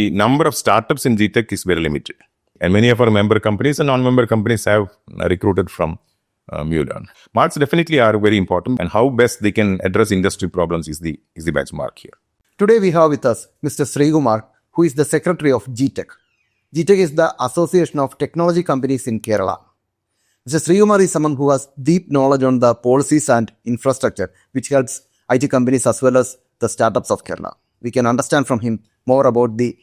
the number of startups in GTECH is very limited. And many of our member companies and non-member companies have recruited from Mulan. Marks definitely are very important, and how best they can address industry problems is the benchmark here. Today we have with us Mr. Sreekumar, who is the secretary of GTECH. GTECH is the Association of Technology Companies in Kerala. Mr. Sreekumar is someone who has deep knowledge on the policies and infrastructure, which helps IT companies as well as the startups of Kerala. We can understand from him more about the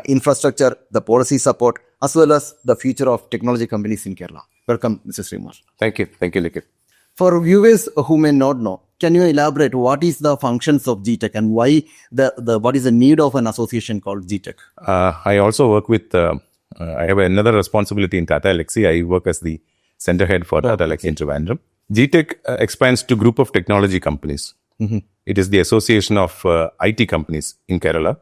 infrastructure, the policy support, as well as the future of technology companies in Kerala. Welcome, Mr. Sreekumar. Thank you, Likit. For viewers who may not know, can you elaborate what is the functions of GTECH and why what is the need of an association called GTECH? I also work with, I have another responsibility in Tata Elxsi. I work as the center head for Tata Elxsi in Trivandrum. GTECH expands to group of technology companies. It is the association of IT companies in Kerala.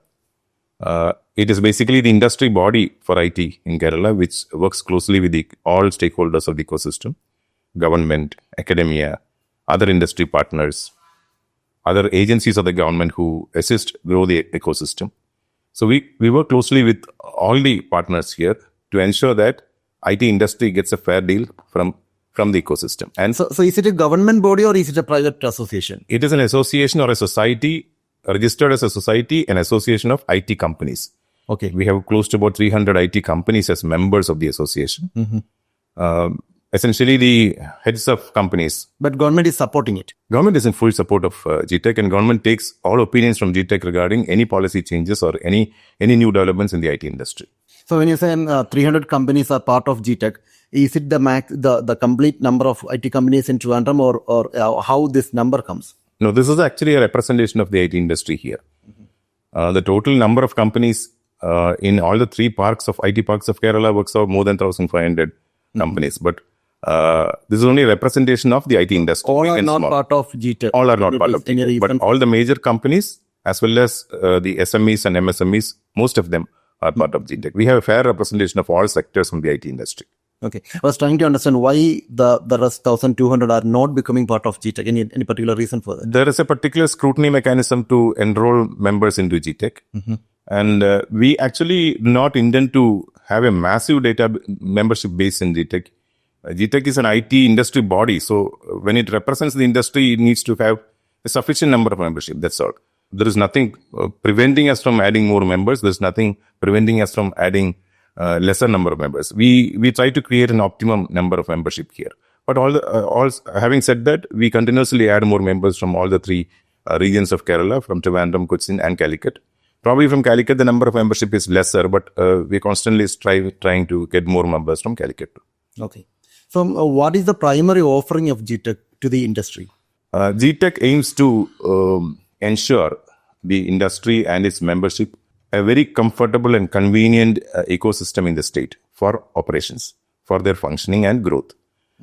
It is basically the industry body for IT in Kerala, which works closely with all stakeholders of the ecosystem, government, academia, other industry partners, other agencies of the government who assist grow the ecosystem. So we work closely with all the partners here to ensure that IT industry gets a fair deal from the ecosystem. And so is it a government body or is it a private association? It is an association or a society, registered as a society, an association of IT companies. Okay. We have close to about 300 IT companies as members of the association. Essentially the heads of companies. But government is supporting it. Government is in full support of GTECH, and government takes all opinions from GTECH regarding any policy changes or any new developments in the IT industry. So when you say 300 companies are part of GTECH, is it the complete number of IT companies in Trivandrum or how this number comes? No, this is actually a representation of the IT industry here. The total number of companies in all the three IT parks of Kerala works out more than 1,500 companies. But this is only a representation of the IT industry. All are not part of GTECH. All are not part of GTECH. But all the major companies, as well as the SMEs and MSMEs, most of them are part of GTECH. We have a fair representation of all sectors from the IT industry. Okay. I was trying to understand why the rest 1,200 are not becoming part of GTECH. Any particular reason for that? There is a particular scrutiny mechanism to enroll members into GTECH. And we actually do not intend to have a massive data membership base in GTECH. GTECH is an IT industry body. So when it represents the industry, it needs to have a sufficient number of membership. That's all. There is nothing preventing us from adding more members. There's nothing preventing us from adding lesser number of members. We try to create an optimum number of membership here. But having said that, we continuously add more members from all the three regions of Kerala, from Trivandrum, Cochin and Calicut. Probably from Calicut, the number of membership is lesser, but we constantly trying to get more members from Calicut. Okay. So what is the primary offering of GTECH to the industry? GTECH aims to ensure the industry and its membership a very comfortable and convenient ecosystem in the state for operations, for their functioning and growth.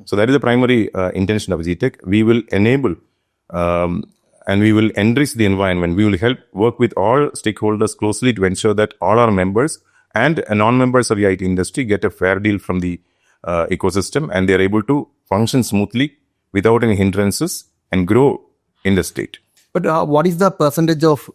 So that is the primary intention of GTECH. We will enable and we will enrich the environment. We will help work with all stakeholders closely to ensure that all our members and non-members of the IT industry get a fair deal from the ecosystem, and they are able to function smoothly without any hindrances and grow in the state. But what is the percentage of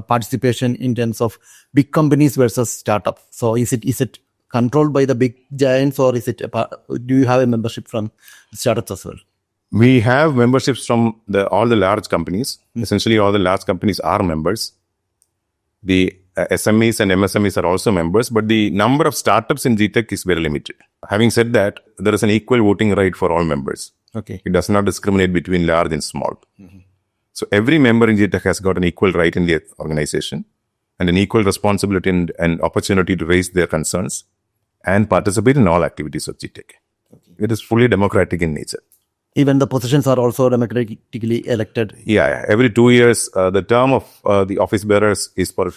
participation in terms of big companies versus startups? So is it controlled by the big giants, or do you have a membership from startups as well? We have memberships from all the large companies. Essentially, all the large companies are members. The SMEs and MSMEs are also members, but the number of startups in GTECH is very limited. Having said that, there is an equal voting right for all members. Okay. It does not discriminate between large and small. So every member in GTECH has got an equal right in the organization and an equal responsibility and opportunity to raise their concerns and participate in all activities of GTECH. Okay. It is fully democratic in nature. Even the positions are also democratically elected? Yeah. Every 2 years, the term of the office bearers is for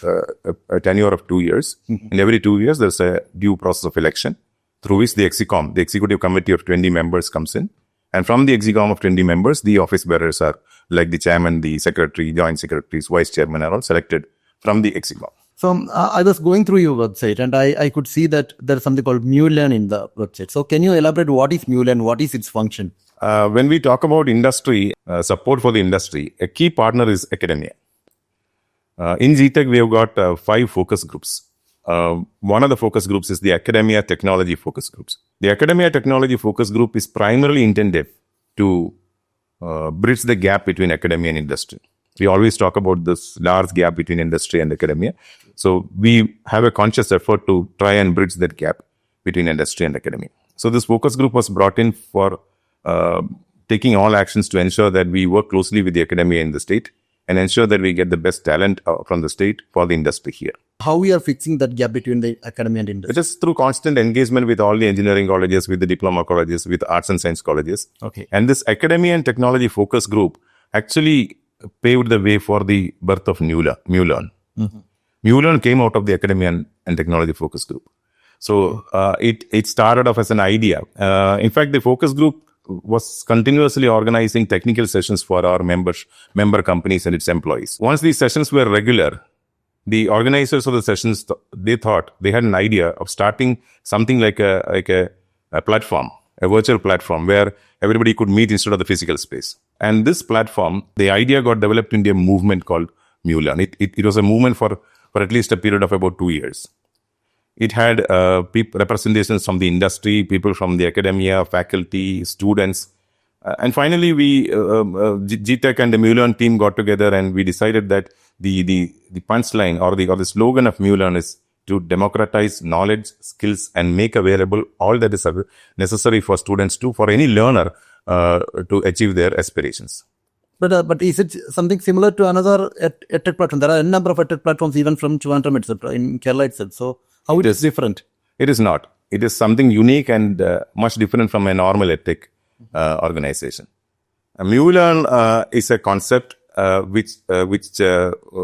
a tenure of 2 years. And every 2 years, there's a due process of election through which the EXICOM, the executive committee of 20 members, comes in. And from the EXICOM of 20 members, the office bearers are like the chairman, the secretary, joint secretaries, vice chairman are all selected from the EXICOM. So I was going through your website and I could see that there is something called Mulan in the website. So can you elaborate what is Mulan? What is its function? When we talk about industry, support for the industry, a key partner is academia. In GTECH, we have got 5 focus groups. one of the focus groups is the academia technology focus groups. The academia technology focus group is primarily intended to bridge the gap between academia and industry. We always talk about this large gap between industry and academia. So we have a conscious effort to try and bridge that gap between industry and academia. So this focus group was brought in for taking all actions to ensure that we work closely with the academia in the state and ensure that we get the best talent from the state for the industry here. How we are fixing that gap between the academy and industry? It is through constant engagement with all the engineering colleges, with the diploma colleges, with arts and science colleges. Okay. And this academia and technology focus group actually paved the way for the birth of MuLearn. MuLearn came out of the academia and technology focus group. So it started off as an idea. In fact, the focus group was continuously organizing technical sessions for our member companies and its employees. Once these sessions were regular, the organizers of the sessions, they thought they had an idea of starting something like a platform, a virtual platform where everybody could meet instead of the physical space. And this platform, the idea got developed into a movement called MuLearn. It was a movement for at least a period of about 2 years. It had representations from the industry, people from the academia, faculty, students. And finally, GTECH and the MuLearn team got together and we decided that the punchline or the slogan of MuLearn is to democratize knowledge, skills, and make available all that is necessary for students for any learner to achieve their aspirations. But is it something similar to another edtech platform? There are a number of edtech platforms even from Trivandrum itself, in Kerala itself. So how it is different? It is not. It is something unique and much different from a normal edtech organization. MuLearn is a concept which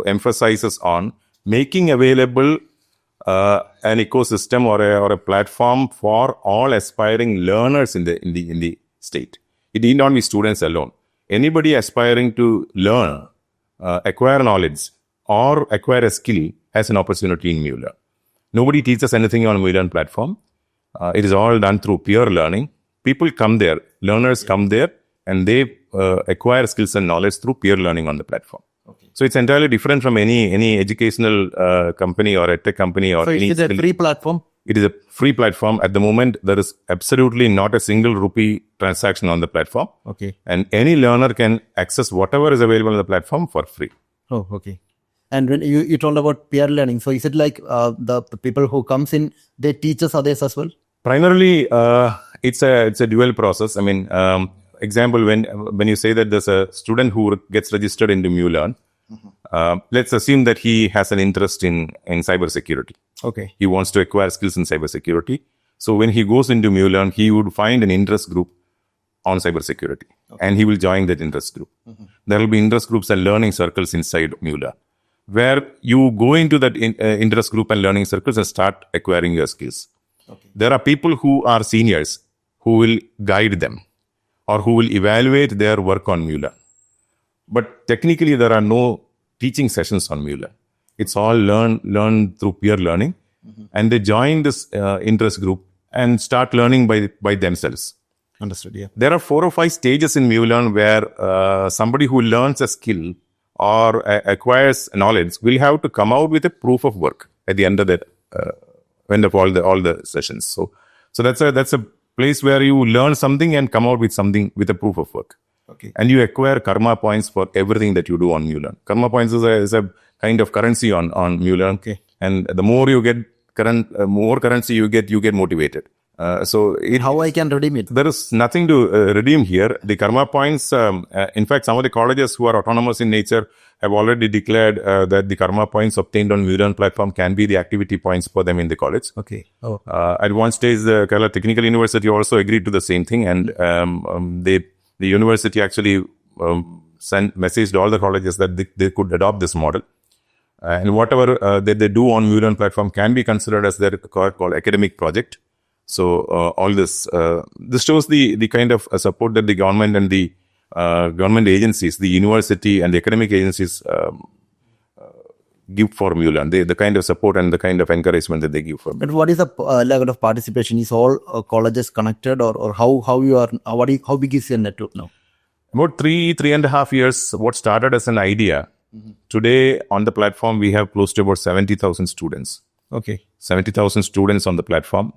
emphasizes on making available an ecosystem or a platform for all aspiring learners in the state. It need not be students alone. Anybody aspiring to learn, acquire knowledge, or acquire a skill has an opportunity in MuLearn. Nobody teaches anything on MuLearn platform. It is all done through peer learning. People come there, learners come there, and they acquire skills and knowledge through peer learning on the platform. Okay. So it's entirely different from any educational company or edtech company or any. So is it a free platform? It is a free platform. At the moment, there is absolutely not a single rupee transaction on the platform. Okay. And any learner can access whatever is available on the platform for free. Oh, okay. And when you told about peer learning, so is it like the people who comes in, they teach us others as well? Primarily, it's a dual process. I mean, example, when you say that there's a student who gets registered into MuLearn, let's assume that he has an interest in cybersecurity. Okay. He wants to acquire skills in cybersecurity. So when he goes into MuLearn, he would find an interest group on cybersecurity, and he will join that interest group. There will be interest groups and learning circles inside MuLearn, where you go into that interest group and learning circles and start acquiring your skills. Okay. There are people who are seniors who will guide them or who will evaluate their work on MuLearn. But technically, there are no teaching sessions on MuLearn. It's all learned through peer learning. And they join this interest group and start learning by themselves. Understood, yeah. There are 4 or 5 stages in MuLearn where somebody who learns a skill or acquires knowledge will have to come out with a proof of work at the end of that, end of all the sessions. So that's a place where you learn something and come out with something with a proof of work. Okay. And you acquire karma points for everything that you do on MuLearn. Karma points is a kind of currency on MuLearn. Okay. And the more you get more currency you get motivated. How I can redeem it? There is nothing to redeem here. The karma points, in fact, some of the colleges who are autonomous in nature have already declared that the karma points obtained on MuLearn platform can be the activity points for them in the college. Okay. Oh. At one stage, the Kerala Technical University also agreed to the same thing, and the university actually messaged all the colleges that they could adopt this model. And whatever that they do on MuLearn platform can be considered as their called academic project. So all this shows the kind of support that the government and the government agencies, the university and the academic agencies give for MuLearn. The kind of support and the kind of encouragement that they give for. But what is the level of participation? Is all colleges connected, or how you are? How big is your network now? About 3.5 years. What started as an idea. Today on the platform we have close to about 70,000 students. Okay. 70,000 students on the platform,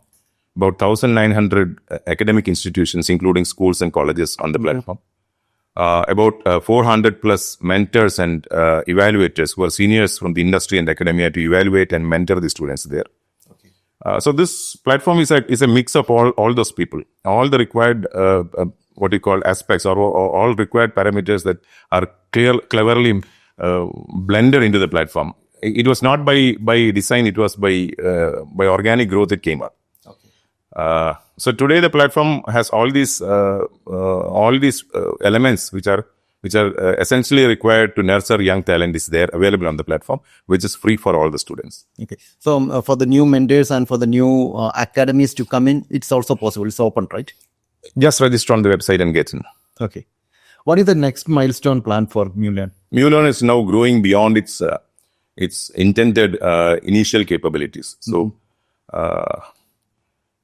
about 1,900 academic institutions, including schools and colleges on the platform. About 400 plus mentors and evaluators who are seniors from the industry and academia to evaluate and mentor the students there. So this platform is a mix of all those people, all the required what you call aspects or all required parameters that are cleverly blended into the platform. It was not by design; it was by organic growth. It came up. So today the platform has all these elements which are essentially required to nurture young talent is there available on the platform, which is free for all the students. Okay. So for the new mentors and for the new academies to come in, it's also possible. It's open, right? Just register on the website and get in. Okay. What is the next milestone plan for MuLearn? MuLearn is now growing beyond its intended initial capabilities. So.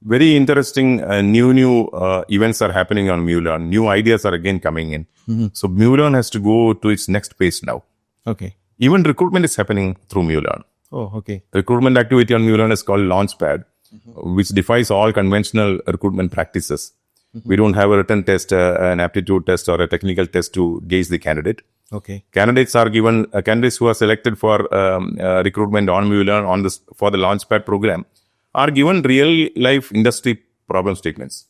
Very interesting new events are happening on MuLearn. New ideas are again coming in. So MuLearn has to go to its next phase now. Okay. Even recruitment is happening through MuLearn. Oh, okay. Recruitment activity on MuLearn is called Launchpad, which defies all conventional recruitment practices. We don't have a written test, an aptitude test, or a technical test to gauge the candidate. Okay. Candidates are given candidates who are selected for recruitment on MuLearn for the Launchpad program are given real life industry problem statements,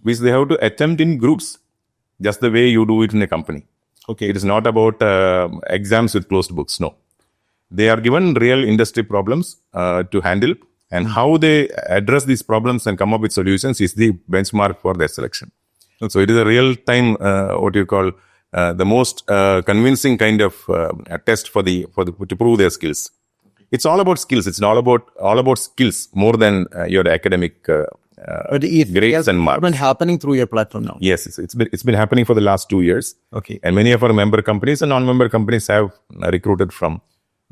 which they have to attempt in groups, just the way you do it in a company. Okay. It is not about exams with closed books. No, they are given real industry problems to handle, and how they address these problems and come up with solutions is the benchmark for their selection. Okay. So it is a real time, what you call the most convincing kind of test to prove their skills. It's all about skills. It's all about skills more than your academic grades and marks. It's been happening through your platform now. Yes, it's been happening for the last 2 years. Okay. And many of our member companies and non-member companies have recruited from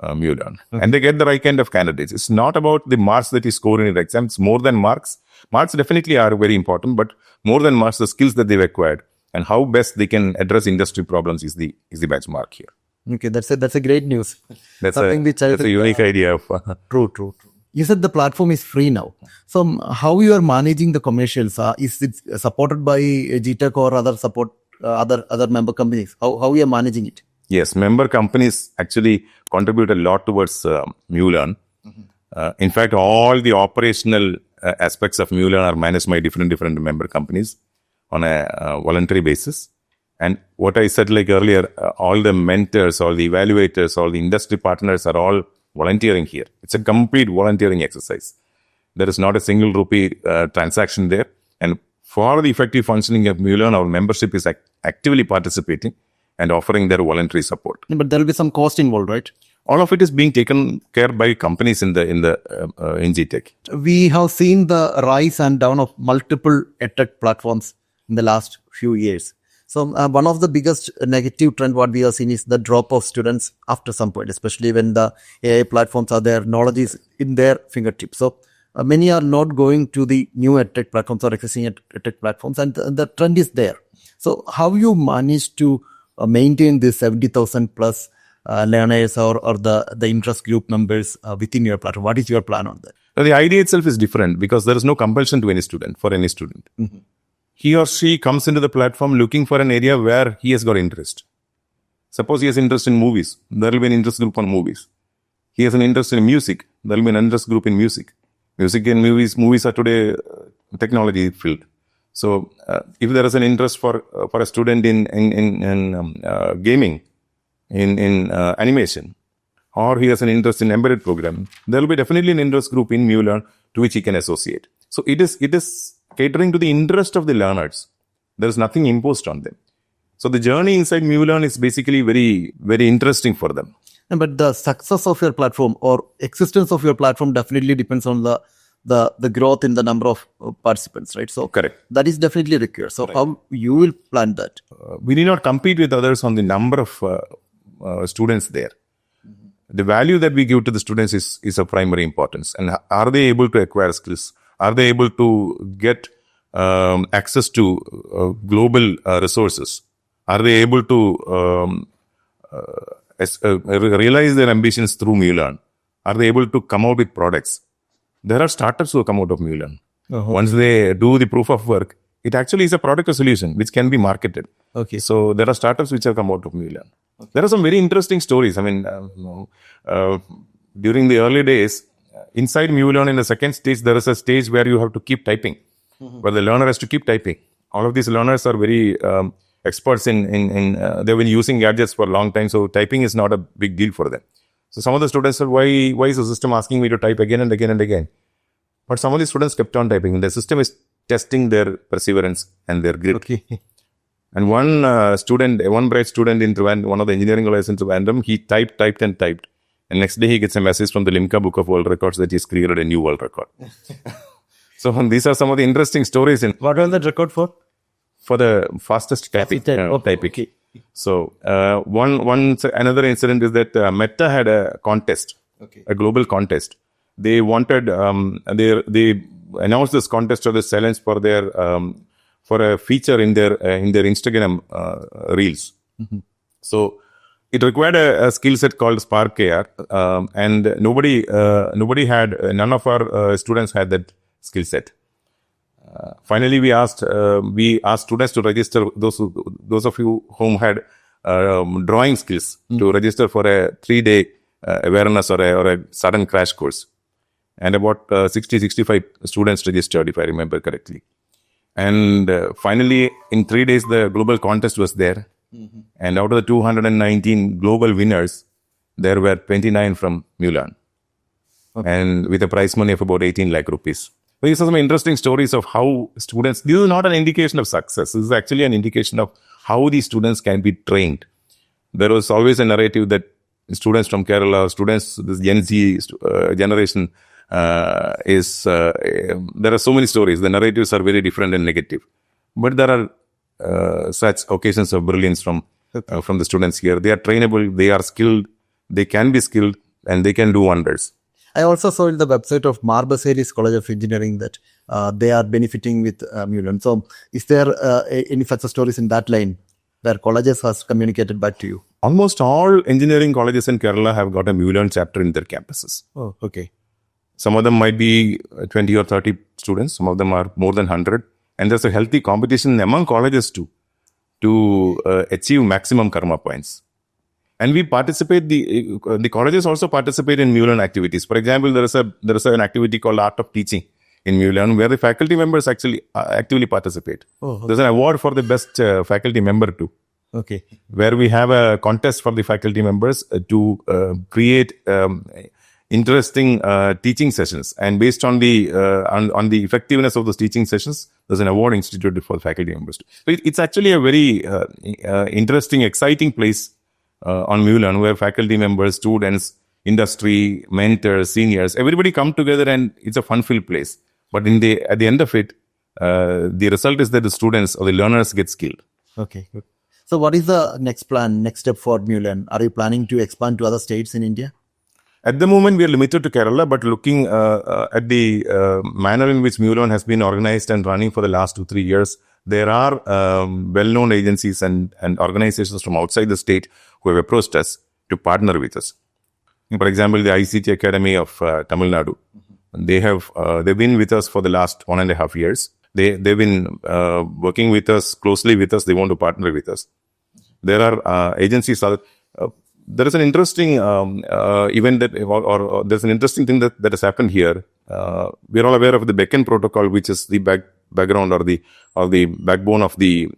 MuLearn. Okay. And they get the right kind of candidates. It's not about the marks that you score in your exam. It's more than marks. Marks definitely are very important, but more than marks, the skills that they've acquired and how best they can address industry problems is the benchmark here. Okay, that's a great news. That's a unique idea of True. You said the platform is free now. So how you are managing the commercials? Is it supported by GTECH or other member companies? How you are managing it? Yes, member companies actually contribute a lot towards MuLearn. In fact, all the operational aspects of MuLearn are managed by different member companies on a voluntary basis. And what I said like earlier, all the mentors, all the evaluators, all the industry partners are all volunteering here. It's a complete volunteering exercise. There is not a single rupee transaction there. And for the effective functioning of MuLearn, our membership is actively participating and offering their voluntary support. But there will be some cost involved, right? All of it is being taken care by companies in GTECH. We have seen the rise and down of multiple edtech platforms in the last few years. So one of the biggest negative trend what we have seen is the drop of students after some point, especially when the AI platforms are there, knowledge is in their fingertips. So many are not going to the new edtech platforms or existing edtech platforms, and the trend is there. So how you manage to maintain this 70,000 plus learners or the interest group members within your platform? What is your plan on that? So the idea itself is different because there is no compulsion to any student, for any student. Mm-hmm. He or she comes into the platform looking for an area where he has got interest. Suppose he has interest in movies. There will be an interest group on movies. He has an interest in music. There will be an interest group in music. Music and movies are today technology field. So if there is an interest for a student in gaming, in animation, or he has an interest in embedded programming, there will be definitely an interest group in MuLearn to which he can associate. So it is catering to the interest of the learners. There is nothing imposed on them. So the journey inside MuLearn is basically very, very interesting for them. But the success of your platform or existence of your platform definitely depends on the growth in the number of participants, right? So correct. That is definitely required. So how you will plan that? We need not compete with others on the number of students there. The value that we give to the students is of primary importance. And are they able to acquire skills? Are they able to get access to global resources? Are they able to realize their ambitions through MuLearn? Are they able to come out with products? there are startups who come out of MuLearn. Once they do the proof of work, it actually is a product or solution which can be marketed. Okay. So there are startups which have come out of MuLearn. Okay. There are some very interesting stories. I mean, during the early days, inside MuLearn in the second stage, there is a stage where you have to keep typing, where the learner has to keep typing. All of these learners are very experts in they've been using gadgets for a long time, so typing is not a big deal for them. So some of the students said, why is the system asking me to type again and again and again? But some of the students kept on typing. The system is testing their perseverance and their grit. Okay. And one bright student in one of the engineering colleges in Trivandrum, he typed. And next day he gets a message from the Limca Book of World Records that he's created a new world record. So these are some of the interesting stories. What was that record for? For the fastest typing. Typing. Okay. So another incident is that Meta had a contest, a global contest. They wanted they announced this contest or this challenge for their for a feature in their Instagram reels. So it required a skill set called Spark AR, and none of our students had that skill set. Finally, we asked students to register, those of you whom had drawing skills, to register for a 3-day awareness or a sudden crash course. And about 65 students registered, if I remember correctly. And finally, in 3 days, the global contest was there. And out of the 219 global winners, there were 29 from MuLearn. And with a prize money of about 18 lakh rupees. So these are some interesting stories of how students, this is not an indication of success. This is actually an indication of how these students can be trained. There was always a narrative that students from Kerala, this Gen Z generation, there are so many stories. The narratives are very different and negative. But there are such occasions of brilliance from the students here. They are trainable, they are skilled, they can be skilled, and they can do wonders. I also saw in the website of Marbaseris College of Engineering that they are benefiting with MuLearn. So is there any such stories in that line where colleges has communicated back to you? Almost all engineering colleges in Kerala have got a MuLearn chapter in their campuses. Oh, okay. Some of them might be 20 or 30 students. Some of them are more than 100. And there's a healthy competition among colleges too, to achieve maximum karma points. And we participate, the colleges also participate in MuLearn activities. For example, there is an activity called Art of Teaching in MuLearn where the faculty members actually actively participate. Oh, okay. There's an award for the best faculty member too. Okay. Where we have a contest for the faculty members to create interesting teaching sessions, and based on the effectiveness of those teaching sessions, there's an award instituted for faculty members. So it's actually a very interesting, exciting place on MuLearn where faculty members, students, industry, mentors, seniors, everybody come together and it's a fun-filled place. But at the end of it, the result is that the students or the learners get skilled. Okay. So what is the next step for MuLearn? Are you planning to expand to other states in India? At the moment, we are limited to Kerala, but looking at the manner in which MuLearn has been organized and running for the last 2-3 years, there are well-known agencies and organizations from outside the state who have approached us to partner with us. For example, the ICT Academy of Tamil Nadu. They've been with us for the last 1.5 years. They've been working with us, closely with us. They want to partner with us. There are agencies. There is an interesting event or there's an interesting thing that has happened here. We're all aware of the Beacon protocol, which is the background or the backbone of the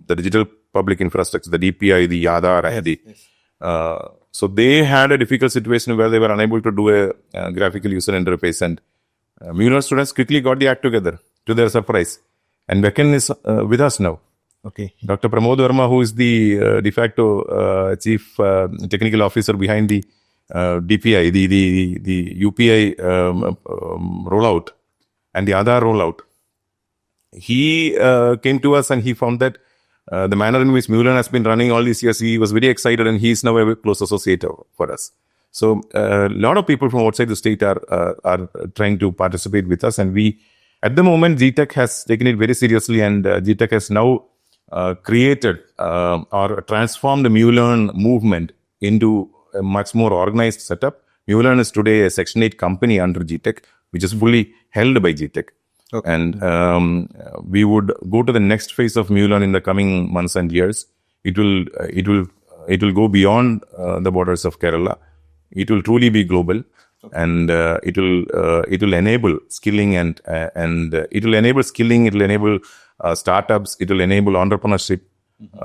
digital public infrastructure, the DPI, the Aadhaar, so they had a difficult situation where they were unable to do a graphical user interface, and MuLearn students quickly got the act together to their surprise. And Beacon is with us now. Okay. Dr. Pramod Verma, who is the de facto chief technical officer behind the DPI, the UPI rollout and the Aadhaar rollout, he came to us and he found that the manner in which MuLearn has been running all these years, he was very excited, and he is now a close associate for us. So a lot of people from outside the state are trying to participate with us, and we, at the moment, GTECH has taken it very seriously, and GTECH has now created or transformed the MuLearn movement into a much more organized setup Mulan is today a Section 8 company under GTECH, which is fully held by GTECH. Okay. And we would go to the next phase of Mulan in the coming months and years. It will go beyond the borders of Kerala. It will truly be global, and it will enable skilling and it will enable skilling. It will enable startups. It will enable entrepreneurship.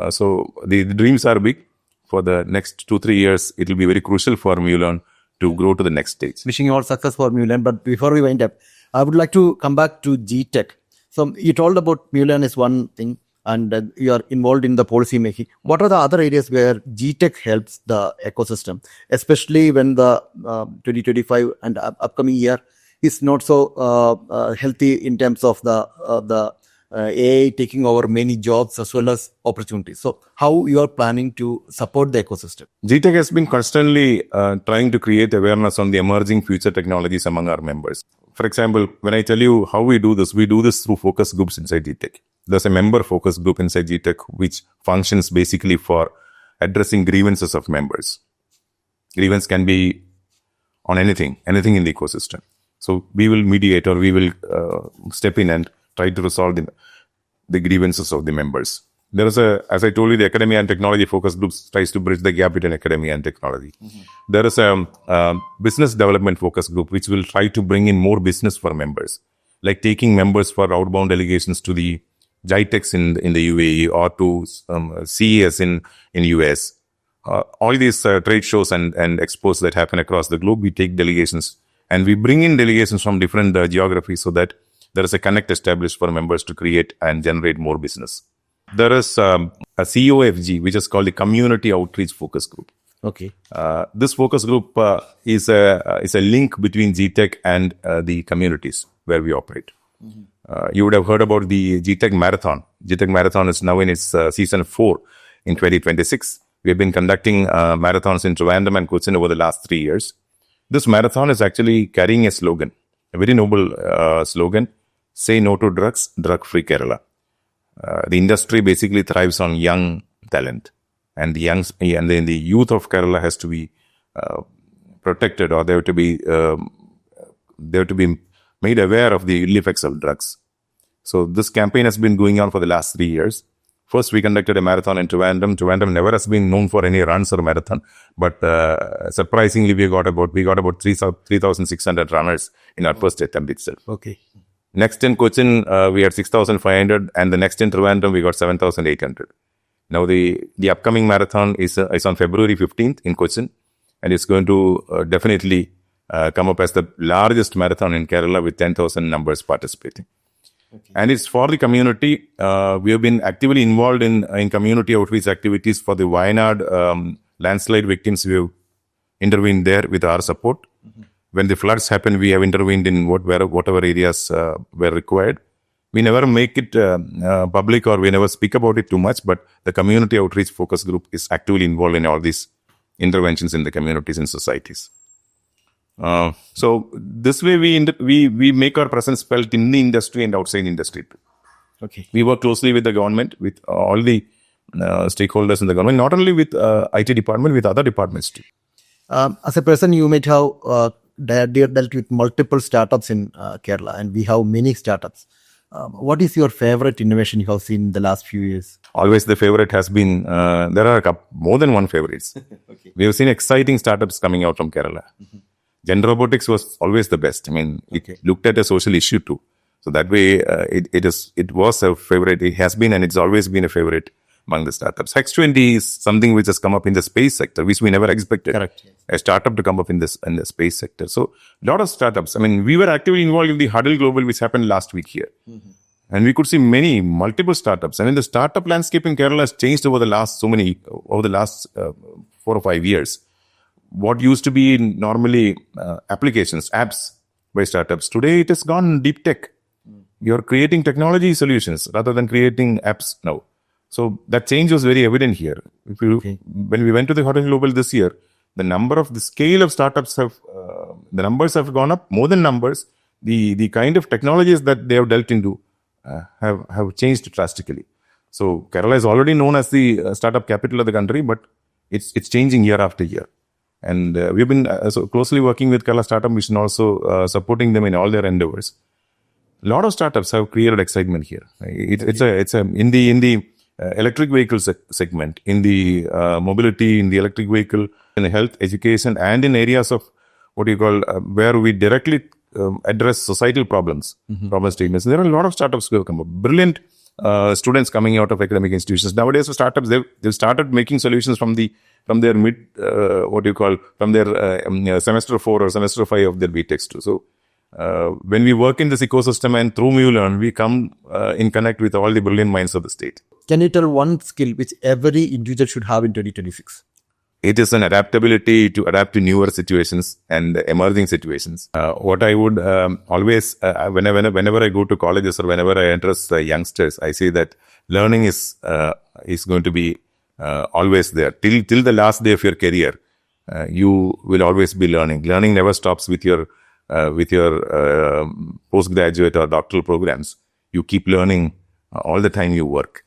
So the dreams are big. For the next 2-3 years, it will be very crucial for Mulan to grow to the next stage. Wishing you all success for Mulan. But before we wind up, I would like to come back to GTECH. So you told about Mulan is one thing, and you are involved in the policy making. What are the other areas where GTECH helps the ecosystem, especially when the 2025 and upcoming year is not so healthy in terms of the AI taking over many jobs as well as opportunities. So how you are planning to support the ecosystem? GTECH has been constantly trying to create awareness on the emerging future technologies among our members. For example, when I tell you how we do this through focus groups inside GTECH. There's a member focus group inside GTECH which functions basically for addressing grievances of members. Grievance can be on anything in the ecosystem. So we will mediate, or we will step in and try to resolve the grievances of the members. There is as I told you, the academia and technology focus groups tries to bridge the gap between academia and technology. There is a business development focus group which will try to bring in more business for members, like taking members for outbound delegations to the GTECs in the UAE or to CES in US. All these trade shows and expos that happen across the globe, we take delegations and we bring in delegations from different geographies so that there is a connect established for members to create and generate more business. There is a COFG, which is called the Community Outreach Focus Group. Okay. This focus group is a link between GTECH and the communities where we operate. You would have heard about the GTECH Marathon. GTECH Marathon is now in its season 4 in 2026. We have been conducting marathons in Trivandrum and Cochin over the last 3 years. This marathon is actually carrying a slogan, a very noble slogan: "Say no to drugs, drug-free Kerala." The industry basically thrives on young talent, and the youth of Kerala has to be protected, or they have to be made aware of the ill effects of drugs. So this campaign has been going on for the last 3 years. First, we conducted a marathon in Trivandrum. Trivandrum never has been known for any runs or marathon, but surprisingly, we got about 3,600 runners in our first attempt itself. Okay. Next in Cochin, we had 6,500, and the next in Trivandrum, we got 7,800. Now, the upcoming marathon is on February 15th in Cochin, and it's going to definitely come up as the largest marathon in Kerala with 10,000 numbers participating. Okay. And it's for the community. We have been actively involved in community outreach activities for the Wayanad landslide victims. We have intervened there with our support. When the floods happened, we have intervened in whatever areas were required. We never make it public, or we never speak about it too much, but the community outreach focus group is actively involved in all these interventions in the communities and societies. So this way we make our presence felt in the industry and outside industry. Okay. We work closely with the government, with all the stakeholders in the government, not only with IT department, with other departments too. As a person, you might have dealt with multiple startups in Kerala, and we have many startups. What is your favorite innovation you have seen in the last few years? Always the favorite has been, there are more than one favorites. Okay. We have seen exciting startups coming out from Kerala. Gen Robotics was always the best. I mean, it looked at a social issue too. So that way, it was a favorite. It has been, and it's always been a favorite among the startups. Hex20 is something which has come up in the space sector, which we never expected. Correct. A startup to come up in the space sector. So a lot of startups. I mean, we were actively involved in the Huddle Global, which happened last week here. And we could see multiple startups. I mean, the startup landscape in Kerala has changed over the last 4 or 5 years. What used to be normally applications, apps by startups, today it has gone deep tech. You're creating technology solutions rather than creating apps now. So that change was very evident here. When we went to the Huddle Global this year, the scale of startups the numbers have gone up, more than numbers. The kind of technologies that they have dealt into have changed drastically. So Kerala is already known as the startup capital of the country, but it's changing year after year. And we've been so closely working with Kerala Startup Mission, also supporting them in all their endeavors. A lot of startups have created excitement here. It's a in the electric vehicle segment, in the mobility, in the electric vehicle, in health, education, and in areas of what you call where we directly address societal problems, problem statements. There are a lot of startups who have come up. Brilliant students coming out of academic institutions. Nowadays, for startups, they've started making solutions from their semester 4 or semester 5 of their BTECs too. So when we work in this ecosystem and through MuLearn, we come in connect with all the brilliant minds of the state. Can you tell one skill which every individual should have in 2026? It is an adaptability to adapt to newer situations and emerging situations. What I would always, whenever I go to colleges or whenever I address youngsters, I say that learning is going to be always there till the last day of your career. You will always be learning. Learning never stops with your postgraduate or doctoral programs. You keep learning all the time you work.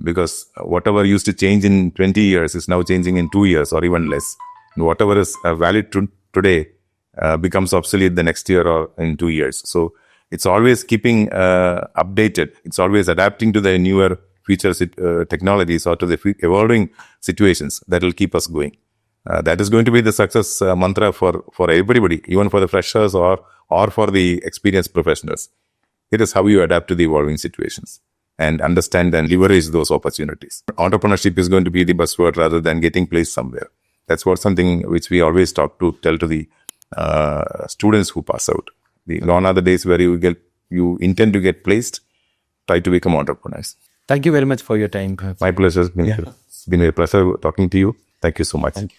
Because whatever used to change in 20 years is now changing in 2 years or even less. And whatever is valid today becomes obsolete the next year or in 2 years. So it's always keeping updated. It's always adapting to the newer features, technologies, or to the evolving situations that will keep us going. That is going to be the success mantra for everybody, even for the freshers or for the experienced professionals. It is how you adapt to the evolving situations and understand and leverage those opportunities. Entrepreneurship is going to be the buzzword rather than getting placed somewhere. That's something which we always tell to the students who pass out. Gone are the days where you intend to get placed. Try to become entrepreneurs. Thank you very much for your time. My pleasure. It's been a pleasure talking to you. Thank you so much. Thank you.